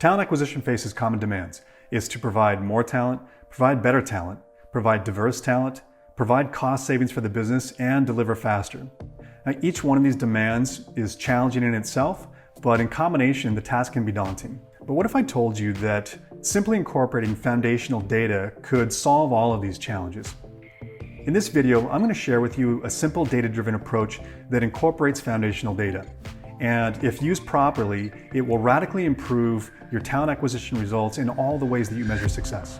Talent acquisition faces common demands. It's to provide more talent, provide better talent, provide diverse talent, provide cost savings for the business, and deliver faster. Now, each one of these demands is challenging in itself, but in combination, the task can be daunting. But what if I told you that simply incorporating foundational data could solve all of these challenges? In this video, I'm going to share with you a simple data-driven approach that incorporates foundational data. And if used properly, it will radically improve your talent acquisition results in all the ways that you measure success.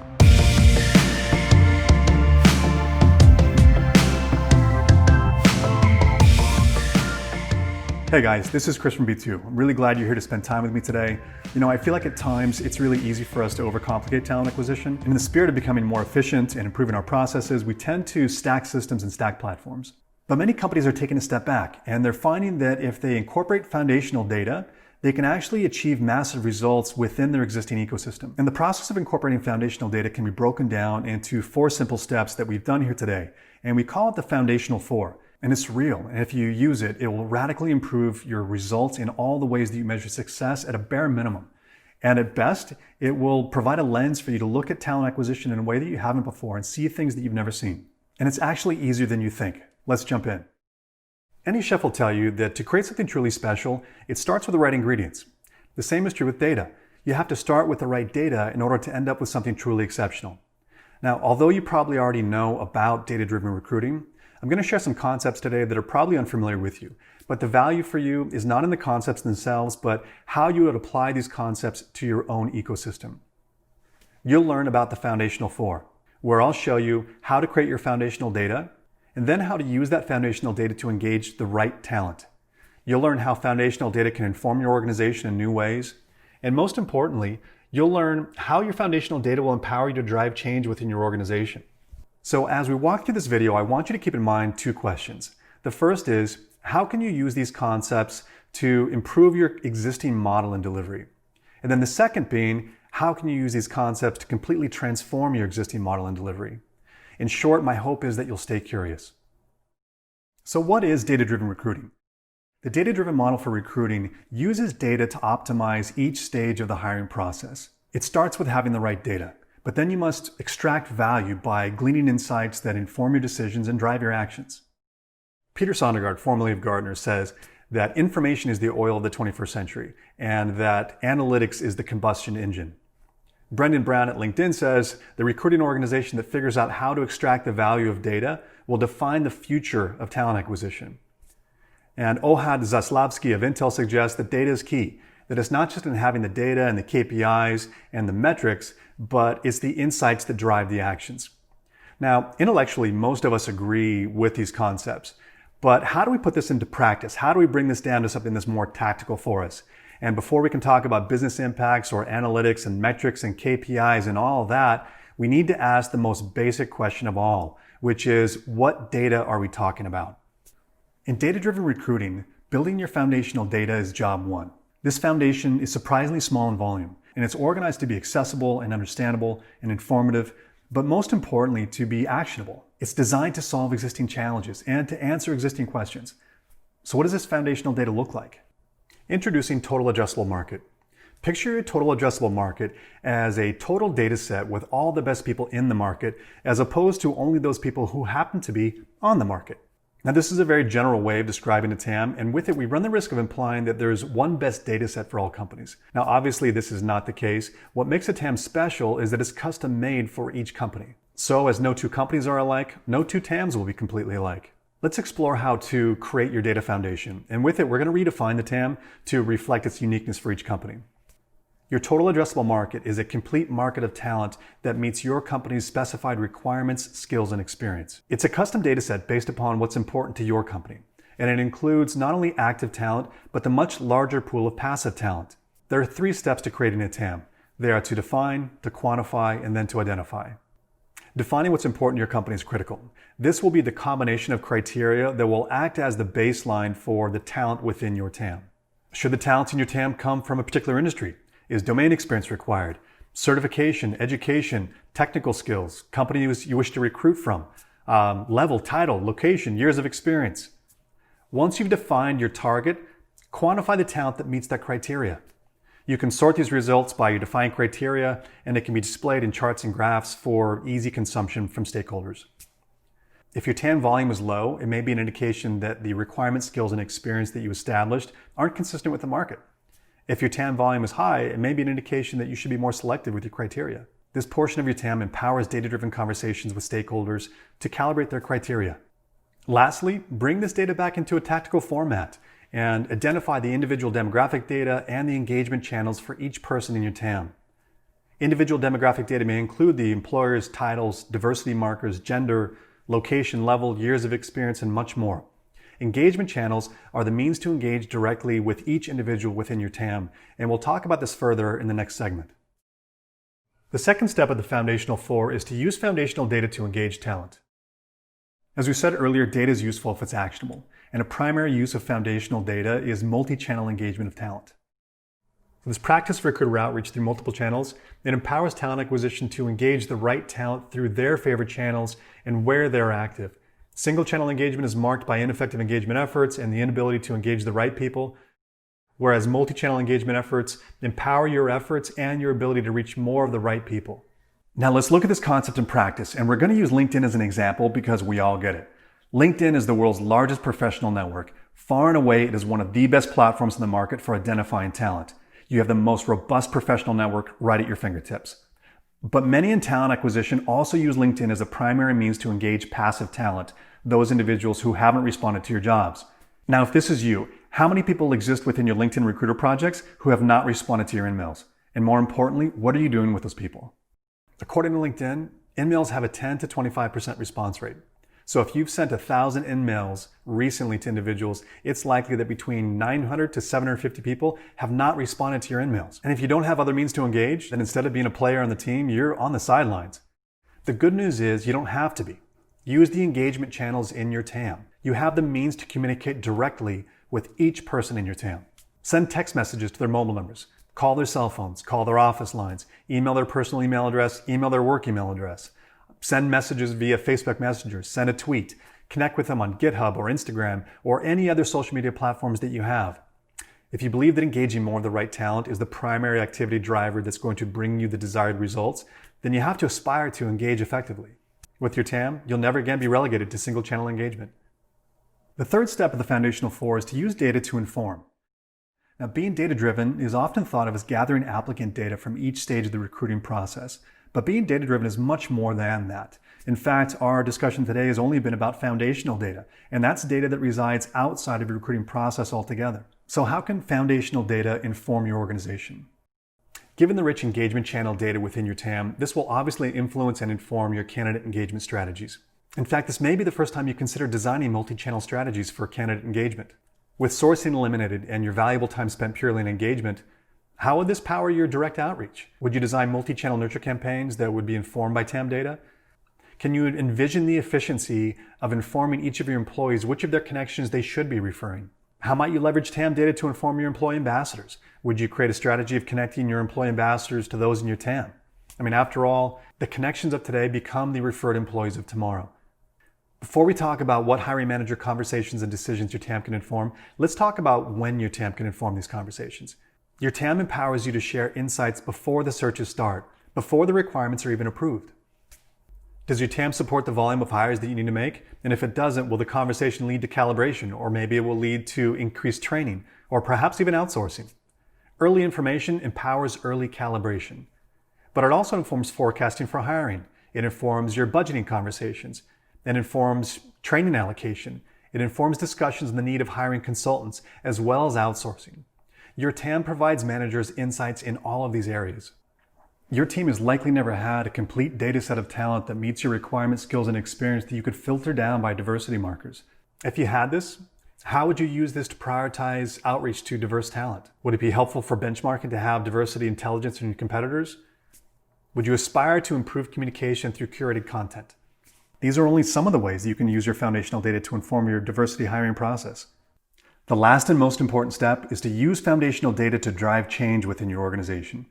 Hey guys, this is Chris from B2. I'm really glad you're here to spend time with me today. I feel like at times it's really easy for us to overcomplicate talent acquisition. And in the spirit of becoming more efficient and improving our processes, we tend to stack systems and stack platforms. But many companies are taking a step back, and they're finding that if they incorporate foundational data, they can actually achieve massive results within their existing ecosystem. And the process of incorporating foundational data can be broken down into 4 simple steps that we've done here today. And we call it the foundational 4. And it's real. And if you use it, it will radically improve your results in all the ways that you measure success at a bare minimum. And at best, it will provide a lens for you to look at talent acquisition in a way that you haven't before and see things that you've never seen. And it's actually easier than you think. Let's jump in. Any chef will tell you that to create something truly special, it starts with the right ingredients. The same is true with data. You have to start with the right data in order to end up with something truly exceptional. Now, although you probably already know about data-driven recruiting, I'm going to share some concepts today that are probably unfamiliar with you. But the value for you is not in the concepts themselves, but how you would apply these concepts to your own ecosystem. You'll learn about the foundational 4, where I'll show you how to create your foundational data, and then how to use that foundational data to engage the right talent. You'll learn how foundational data can inform your organization in new ways. And most importantly, you'll learn how your foundational data will empower you to drive change within your organization. So as we walk through this video, I want you to keep in mind 2 questions. The first is, how can you use these concepts to improve your existing model and delivery? And then the second being, how can you use these concepts to completely transform your existing model and delivery? In short, my hope is that you'll stay curious. So what is data-driven recruiting? The data-driven model for recruiting uses data to optimize each stage of the hiring process. It starts with having the right data, but then you must extract value by gleaning insights that inform your decisions and drive your actions. Peter Sondergaard, formerly of Gartner, says that information is the oil of the 21st century and that analytics is the combustion engine. Brendan Brown at LinkedIn says, the recruiting organization that figures out how to extract the value of data will define the future of talent acquisition. And Ohad Zaslavsky of Intel suggests that data is key, that it's not just in having the data and the KPIs and the metrics, but it's the insights that drive the actions. Now, intellectually, most of us agree with these concepts, but how do we put this into practice? How do we bring this down to something that's more tactical for us? And before we can talk about business impacts or analytics and metrics and KPIs and all of that, we need to ask the most basic question of all, which is, what data are we talking about? In data-driven recruiting, building your foundational data is job 1. This foundation is surprisingly small in volume, and it's organized to be accessible and understandable and informative, but most importantly, to be actionable. It's designed to solve existing challenges and to answer existing questions. So what does this foundational data look like? Introducing Total Addressable Market. Picture your Total Addressable Market as a total data set with all the best people in the market, as opposed to only those people who happen to be on the market. Now, this is a very general way of describing a TAM, and with it, we run the risk of implying that there's one best data set for all companies. Now, obviously, this is not the case. What makes a TAM special is that it's custom made for each company. So, as no 2 companies are alike, no 2 TAMs will be completely alike. Let's explore how to create your data foundation. And with it, we're going to redefine the TAM to reflect its uniqueness for each company. Your total addressable market is a complete market of talent that meets your company's specified requirements, skills, and experience. It's a custom data set based upon what's important to your company. And it includes not only active talent, but the much larger pool of passive talent. There are 3 steps to creating a TAM. They are to define, to quantify, and then to identify. Defining what's important to your company is critical. This will be the combination of criteria that will act as the baseline for the talent within your TAM. Should the talents in your TAM come from a particular industry? Is domain experience required? Certification, education, technical skills, companies you wish to recruit from, level, title, location, years of experience. Once you've defined your target, quantify the talent that meets that criteria. You can sort these results by your defined criteria, and it can be displayed in charts and graphs for easy consumption from stakeholders. If your TAM volume is low, it may be an indication that the requirement, skills, and experience that you established aren't consistent with the market. If your TAM volume is high, it may be an indication that you should be more selective with your criteria. This portion of your TAM empowers data-driven conversations with stakeholders to calibrate their criteria. Lastly, bring this data back into a tactical format and identify the individual demographic data and the engagement channels for each person in your TAM. Individual demographic data may include the employer's titles, diversity markers, gender, location, level, years of experience, and much more. Engagement channels are the means to engage directly with each individual within your TAM, and we'll talk about this further in the next segment. The second step of the foundational 4 is to use foundational data to engage talent. As we said earlier, data is useful if it's actionable, and a primary use of foundational data is multi-channel engagement of talent. This practice for recruiter outreach through multiple channels, it empowers talent acquisition to engage the right talent through their favorite channels and where they're active. Single channel engagement is marked by ineffective engagement efforts and the inability to engage the right people, whereas multi-channel engagement efforts empower your efforts and your ability to reach more of the right people. Now let's look at this concept in practice, and we're going to use LinkedIn as an example because we all get it. LinkedIn is the world's largest professional network. Far and away, it is one of the best platforms in the market for identifying talent. You have the most robust professional network right at your fingertips. But many in talent acquisition also use LinkedIn as a primary means to engage passive talent, those individuals who haven't responded to your jobs. Now, if this is you, how many people exist within your LinkedIn recruiter projects who have not responded to your emails? And more importantly, what are you doing with those people? According to LinkedIn, emails have a 10 to 25% response rate. So if you've sent 1,000 emails recently to individuals, it's likely that between 900 to 750 people have not responded to your emails. And if you don't have other means to engage, then instead of being a player on the team, you're on the sidelines. The good news is you don't have to be. Use the engagement channels in your TAM. You have the means to communicate directly with each person in your TAM. Send text messages to their mobile numbers, call their cell phones, call their office lines, email their personal email address, email their work email address. Send messages via Facebook Messenger, send a tweet, connect with them on GitHub or Instagram or any other social media platforms that you have. If you believe that engaging more of the right talent is the primary activity driver that's going to bring you the desired results, then you have to aspire to engage effectively. With your TAM, you'll never again be relegated to single channel engagement. The third step of the foundational 4 is to use data to inform. Now, being data-driven is often thought of as gathering applicant data from each stage of the recruiting process. But being data-driven is much more than that. In fact, our discussion today has only been about foundational data, and that's data that resides outside of the recruiting process altogether. So how can foundational data inform your organization? Given the rich engagement channel data within your TAM, this will obviously influence and inform your candidate engagement strategies. In fact, this may be the first time you consider designing multi-channel strategies for candidate engagement. With sourcing eliminated and your valuable time spent purely in engagement, how would this power your direct outreach? Would you design multi-channel nurture campaigns that would be informed by TAM data? Can you envision the efficiency of informing each of your employees which of their connections they should be referring? How might you leverage TAM data to inform your employee ambassadors? Would you create a strategy of connecting your employee ambassadors to those in your TAM? I mean, after all, the connections of today become the referred employees of tomorrow. Before we talk about what hiring manager conversations and decisions your TAM can inform, let's talk about when your TAM can inform these conversations. Your TAM empowers you to share insights before the searches start, before the requirements are even approved. Does your TAM support the volume of hires that you need to make? And if it doesn't, will the conversation lead to calibration, or maybe it will lead to increased training, or perhaps even outsourcing? Early information empowers early calibration. But it also informs forecasting for hiring. It informs your budgeting conversations. It informs training allocation. It informs discussions on the need of hiring consultants, as well as outsourcing. Your TAM provides managers insights in all of these areas. Your team has likely never had a complete data set of talent that meets your requirements, skills, and experience that you could filter down by diversity markers. If you had this, how would you use this to prioritize outreach to diverse talent? Would it be helpful for benchmarking to have diversity intelligence in your competitors? Would you aspire to improve communication through curated content? These are only some of the ways that you can use your foundational data to inform your diversity hiring process. The last and most important step is to use foundational data to drive change within your organization.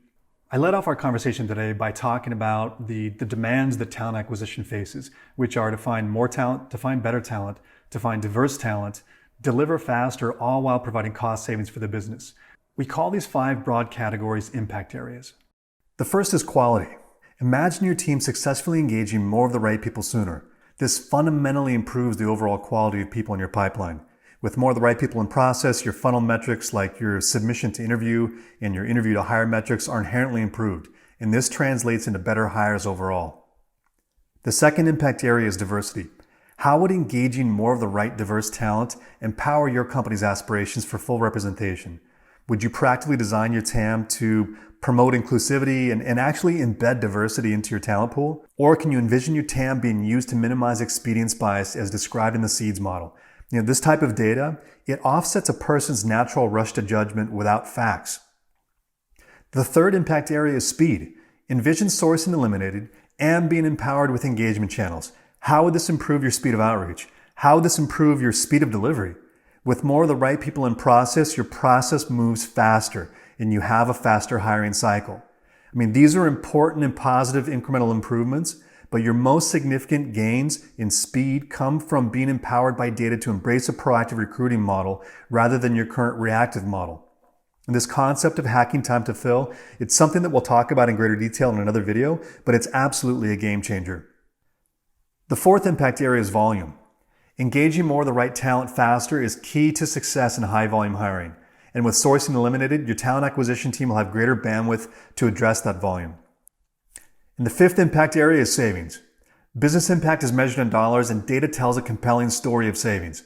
I led off our conversation today by talking about the demands that talent acquisition faces, which are to find more talent, to find better talent, to find diverse talent, deliver faster, all while providing cost savings for the business. We call these 5 broad categories impact areas. The first is quality. Imagine your team successfully engaging more of the right people sooner. This fundamentally improves the overall quality of people in your pipeline. With more of the right people in process, your funnel metrics like your submission to interview and your interview to hire metrics are inherently improved, and this translates into better hires overall. The second impact area is diversity. How would engaging more of the right diverse talent empower your company's aspirations for full representation? Would you practically design your TAM to promote inclusivity and actually embed diversity into your talent pool? Or can you envision your TAM being used to minimize expedience bias as described in the seeds model? This type of data, it offsets a person's natural rush to judgment without facts. The third impact area is speed. Envision sourcing eliminated and being empowered with engagement channels. How would this improve your speed of outreach? How would this improve your speed of delivery? With more of the right people in process, your process moves faster and you have a faster hiring cycle. These are important and positive incremental improvements, but your most significant gains in speed come from being empowered by data to embrace a proactive recruiting model rather than your current reactive model. And this concept of hacking time to fill, it's something that we'll talk about in greater detail in another video, but it's absolutely a game changer. The fourth impact area is volume. Engaging more of the right talent faster is key to success in high volume hiring. And with sourcing eliminated, your talent acquisition team will have greater bandwidth to address that volume. And the fifth impact area is savings. Business impact is measured in dollars and data tells a compelling story of savings.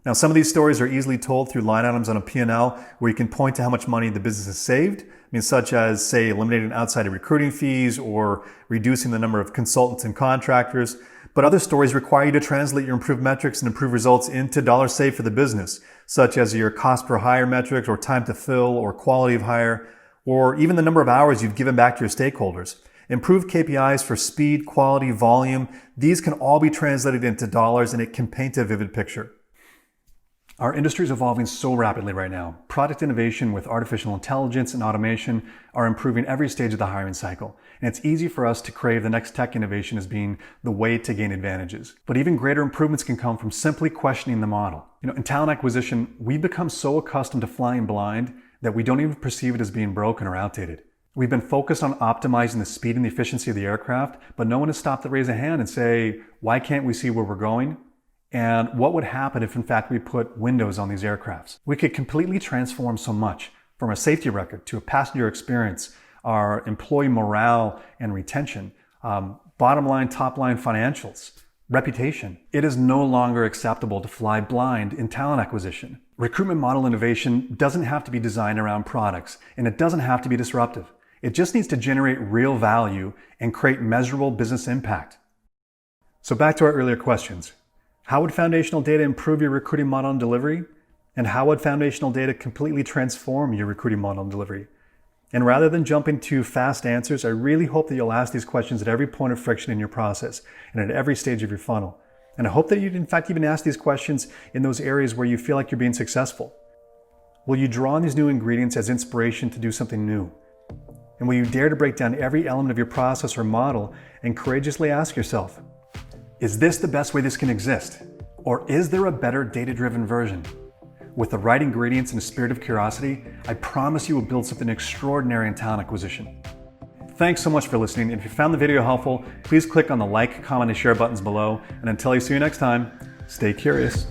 Now, some of these stories are easily told through line items on a P&L where you can point to how much money the business has saved, such as, say, eliminating outside recruiting fees or reducing the number of consultants and contractors. But other stories require you to translate your improved metrics and improved results into dollars saved for the business, such as your cost per hire metrics or time to fill or quality of hire, or even the number of hours you've given back to your stakeholders. Improved KPIs for speed, quality, volume, these can all be translated into dollars and it can paint a vivid picture. Our industry is evolving so rapidly right now. Product innovation with artificial intelligence and automation are improving every stage of the hiring cycle. And it's easy for us to crave the next tech innovation as being the way to gain advantages. But even greater improvements can come from simply questioning the model. In talent acquisition, we've become so accustomed to flying blind that we don't even perceive it as being broken or outdated. We've been focused on optimizing the speed and the efficiency of the aircraft, but no one has stopped to raise a hand and say, why can't we see where we're going? And what would happen if in fact we put windows on these aircrafts? We could completely transform so much, from a safety record to a passenger experience, our employee morale and retention, bottom line, top line financials, reputation. It is no longer acceptable to fly blind in talent acquisition. Recruitment model innovation doesn't have to be designed around products, and it doesn't have to be disruptive. It just needs to generate real value and create measurable business impact. So back to our earlier questions. How would foundational data improve your recruiting model and delivery? And how would foundational data completely transform your recruiting model and delivery? And rather than jumping to fast answers, I really hope that you'll ask these questions at every point of friction in your process and at every stage of your funnel. And I hope that you'd in fact even ask these questions in those areas where you feel like you're being successful. Will you draw on these new ingredients as inspiration to do something new? And will you dare to break down every element of your process or model and courageously ask yourself, is this the best way this can exist? Or is there a better data-driven version? With the right ingredients and a spirit of curiosity, I promise you will build something extraordinary in talent acquisition. Thanks so much for listening. And if you found the video helpful, please click on the like, comment, and share buttons below. And until I see you next time, stay curious.